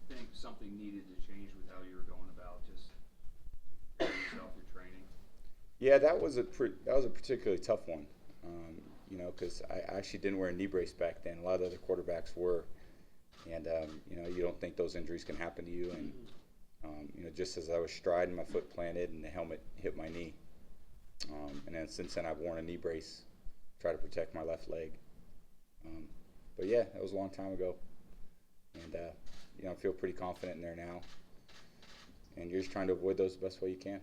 think something needed to change with how you were going about just yourself, your training? Yeah, that was a particularly tough one. Because I actually didn't wear a knee brace back then. A lot of other quarterbacks were, and you don't think those injuries can happen to you. And just as I was striding, my foot planted, and the helmet hit my knee. And then since then, I've worn a knee brace, to try to protect my left leg. Um, but yeah, that was a long time ago, and I feel pretty confident in there now. And you're just trying to avoid those the best way you can.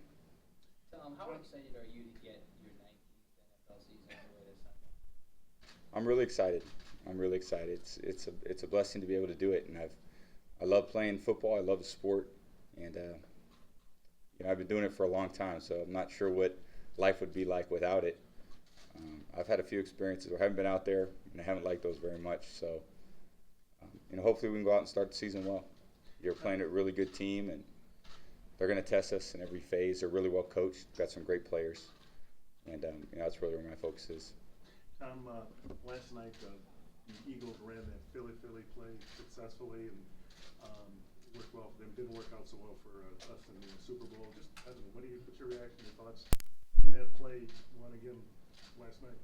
Tom, how excited are you to get your 19th NFL season underway this Sunday? I'm really excited. I'm really excited. It's a blessing to be able to do it, and I love playing football. I love the sport, and I've been doing it for a long time. So I'm not sure what life would be like without it. I've had a few experiences where I haven't been out there, and I haven't liked those very much. So hopefully we can go out and start the season well. You're playing a really good team, and they're going to test us in every phase. They're really well coached. Got some great players, and that's really where my focus is. Tom, last night the Eagles ran that Philly play successfully and worked well for them. Didn't work out so well for us in the Super Bowl. Just I don't know, what's your reaction, your thoughts? Seeing that play won again last night.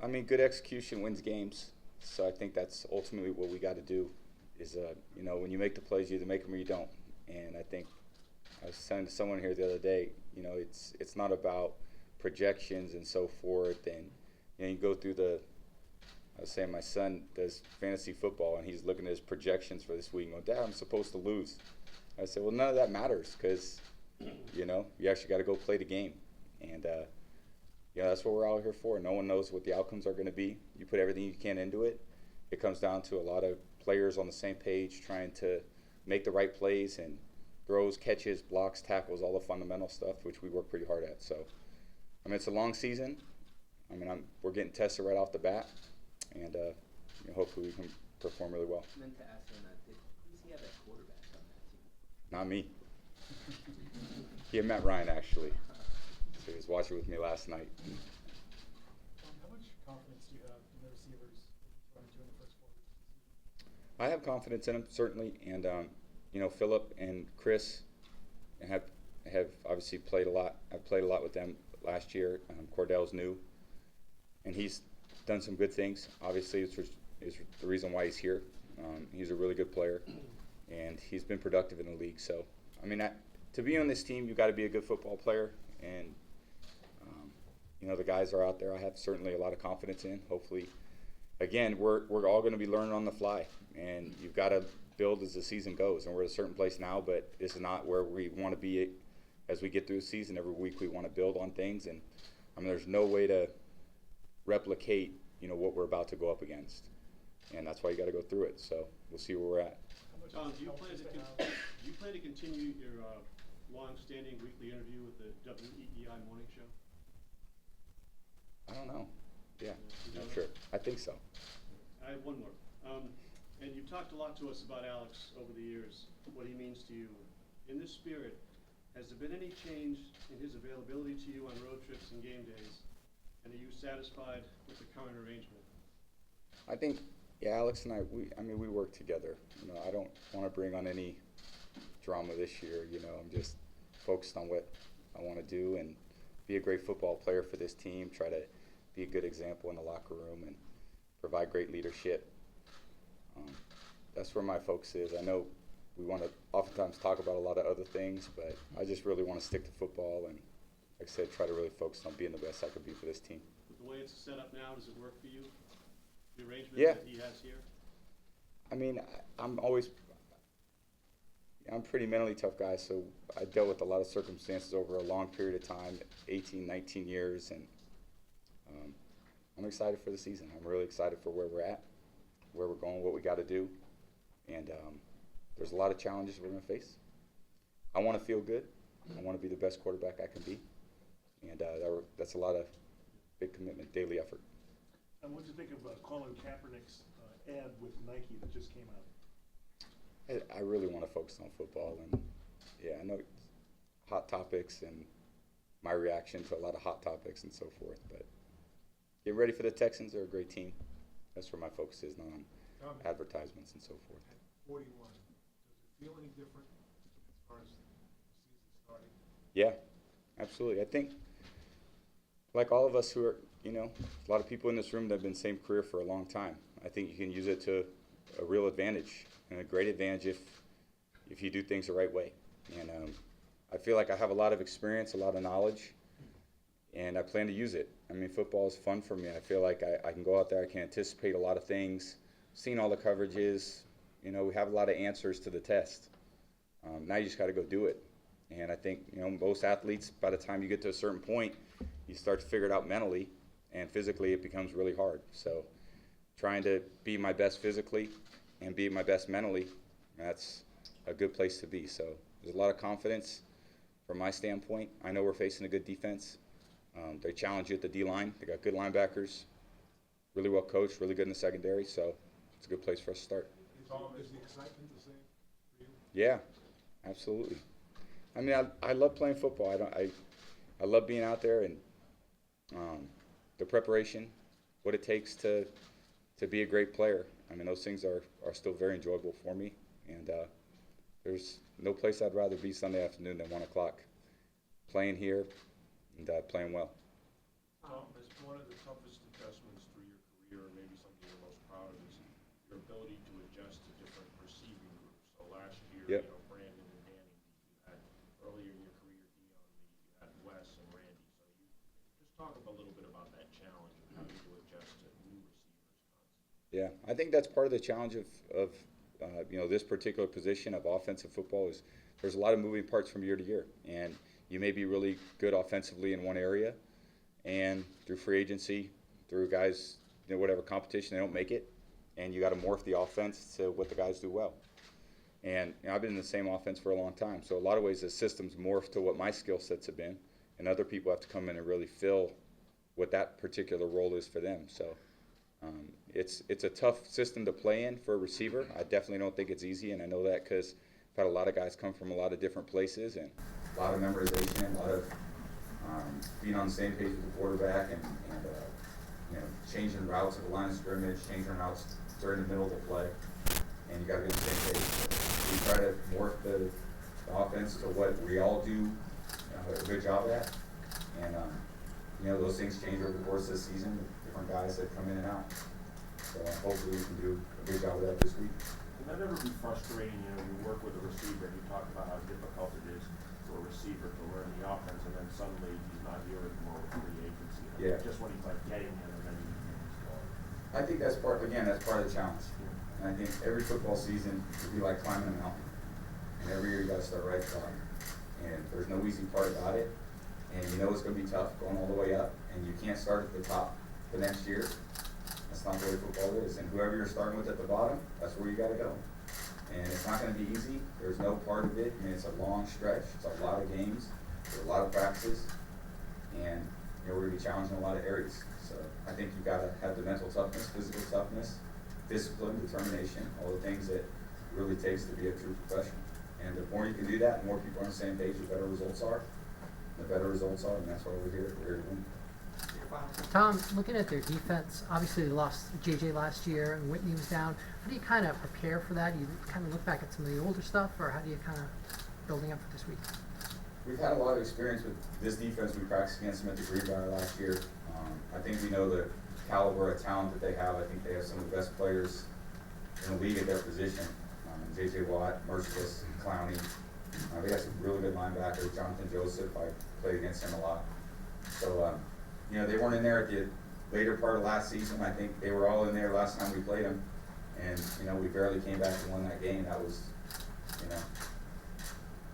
I mean, good execution wins games. So I think that's ultimately what we got to do. Is when you make the plays, you either make them or you don't. And I think I was saying to someone here the other day, it's not about projections and so forth. And you go through I was saying my son does fantasy football, and he's looking at his projections for this week and going, Dad, I'm supposed to lose. I said, well, none of that matters because, you actually got to go play the game. And, that's what we're all here for. No one knows what the outcomes are going to be. You put everything you can into it. It comes down to a lot of players on the same page trying to make the right plays and throws, catches, blocks, tackles, all the fundamental stuff, which we work pretty hard at. So, it's a long season. We're getting tested right off the bat, and hopefully we can perform really well. I meant to ask him that. Who's he have at quarterback on that team? Not me. He and Matt Ryan, actually. So he was watching with me last night. How much confidence do you have in the receivers that you run into in the first 4 weeks of the season? I have confidence in them, certainly, and Philip and Chris have obviously played a lot. I've played a lot with them last year. Cordell's new, and he's done some good things. Obviously, is the reason why he's here. He's a really good player, and he's been productive in the league. So, to be on this team, you've got to be a good football player, and the guys are out there. I have certainly a lot of confidence in. Hopefully, again, we're all going to be learning on the fly, and you've got to build as the season goes. And we're at a certain place now, but this is not where we want to be as we get through the season. Every week we want to build on things, and there's no way to replicate what we're about to go up against, and that's why you got to go through it. So we'll see where we're at. Tom, do you plan to continue your long-standing weekly interview with the WEEI morning show? I don't know. Yeah, not sure. I think so. I have one more. And you've talked a lot to us about Alex over the years, what he means to you. In this spirit, has there been any change in his availability to you on road trips and game days? And are you satisfied with the current arrangement? I think, Alex and I, we work together. I don't want to bring on any drama this year. I'm just focused on what I want to do and be a great football player for this team, try to be a good example in the locker room, and provide great leadership. That's where my focus is. I know we want to oftentimes talk about a lot of other things, but I just really want to stick to football and, like I said, try to really focus on being the best I could be for this team. With the way it's set up now, does it work for you? The arrangement Yeah. that he has here? I'm a pretty mentally tough guy, so I dealt with a lot of circumstances over a long period of time, 18, 19 years, and I'm excited for the season. I'm really excited for where we're at, where we're going, what we got to do, and there's a lot of challenges we're going to face. I want to feel good. I want to be the best quarterback I can be, and that's a lot of big commitment, daily effort. And what did you think of Colin Kaepernick's ad with Nike that just came out? I really want to focus on football, and I know it's hot topics and my reaction to a lot of hot topics and so forth, but getting ready for the Texans. They're a great team. That's where my focus is, not on advertisements and so forth. 41. Does it feel any different as far as the season starting? Yeah, absolutely. I think, like all of us who are, a lot of people in this room that have been same career for a long time. I think you can use it to a real advantage and a great advantage if you do things the right way. And I feel like I have a lot of experience, a lot of knowledge, and I plan to use it. I mean, football is fun for me. I feel like I can go out there, I can anticipate a lot of things, seeing all the coverages. We have a lot of answers to the test. Now you just got to go do it. And I think, most athletes, by the time you get to a certain point, you start to figure it out mentally, and physically it becomes really hard. So trying to be my best physically and be my best mentally, that's a good place to be. So there's a lot of confidence from my standpoint. I know we're facing a good defense. They challenge you at the D-line. They got good linebackers, really well coached, really good in the secondary. So it's a good place for us to start. Is the excitement the same for you? Yeah, absolutely. I mean, I love playing football. I love being out there and the preparation, what it takes to be a great player. I mean, those things are still very enjoyable for me. And there's no place I'd rather be Sunday afternoon than 1 o'clock, playing here and playing well. Tom, as one of the toughest adjustments through your career, and maybe something you're most proud of, is your ability to adjust to different receiving groups. So last year, Yep. Brandon and Danny, you had earlier in your career, Dion Lee, you had Wes and Randy. So you just talk a little bit about that challenge of having to adjust to new receivers constantly. Yeah, I think that's part of the challenge of this particular position of offensive football is there's a lot of moving parts from year to year, and you may be really good offensively in one area, and through free agency, through guys, whatever competition, they don't make it, and you got to morph the offense to what the guys do well. And I've been in the same offense for a long time, so a lot of ways the systems morph to what my skill sets have been, and other people have to come in and really fill what that particular role is for them. So it's a tough system to play in for a receiver. I definitely don't think it's easy, and I know that because I've had a lot of guys come from a lot of different places, and a lot of memorization, a lot of being on the same page with the quarterback, and changing routes at the line of scrimmage, changing routes during the middle of the play, and you got to be on the same page. So we try to morph the offense to what we all do a good job at, and those things change over the course of the season with different guys that come in and out. So hopefully we can do a good job of that this week. Can that ever be frustrating? You work with a receiver, and you talk about how difficult it is for a receiver to learn the offense, and then suddenly he's not here anymore with free agency. Yeah. Just when he's like getting him, and then he's gone. I think that's part of the challenge. And I think every football season would be like climbing a mountain. And every year you got to start right at the bottom. And there's no easy part about it. And it's going to be tough going all the way up. And you can't start at the top the next year. That's not the way football is. And whoever you're starting with at the bottom, that's where you got to go. And it's not going to be easy. There's no part of it. I mean, it's a long stretch. It's a lot of games. There's a lot of practices. And we're going to be challenged in a lot of areas. So I think you've got to have the mental toughness, physical toughness, discipline, determination, all the things that it really takes to be a true professional. And the more you can do that, the more people are on the same page, the better results are. The better results are, and that's why we're here. We're here to win. Tom, looking at their defense, obviously they lost JJ last year and Whitney was down. How do you kind of prepare for that? You kind of look back at some of the older stuff, or how do you kind of building up for this week? We've had a lot of experience with this defense. We practiced against them at the Greenbrier last year. I think we know the caliber of talent that they have. I think they have some of the best players in the league at their position. J.J. Watt, Merciless, Clowney. They got some really good linebackers. Jonathan Joseph, I played against him a lot. So, they weren't in there at the later part of last season. I think they were all in there last time we played them. And, we barely came back and won that game. That was,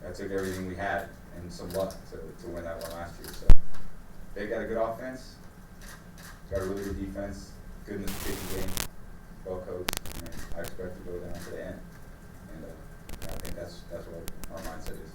that took everything we had and some luck to win that one last year. So they got a good offense, got a really good defense, good in the kicking game, well coached, and I expect to go down to the end. And I think that's what our mindset is.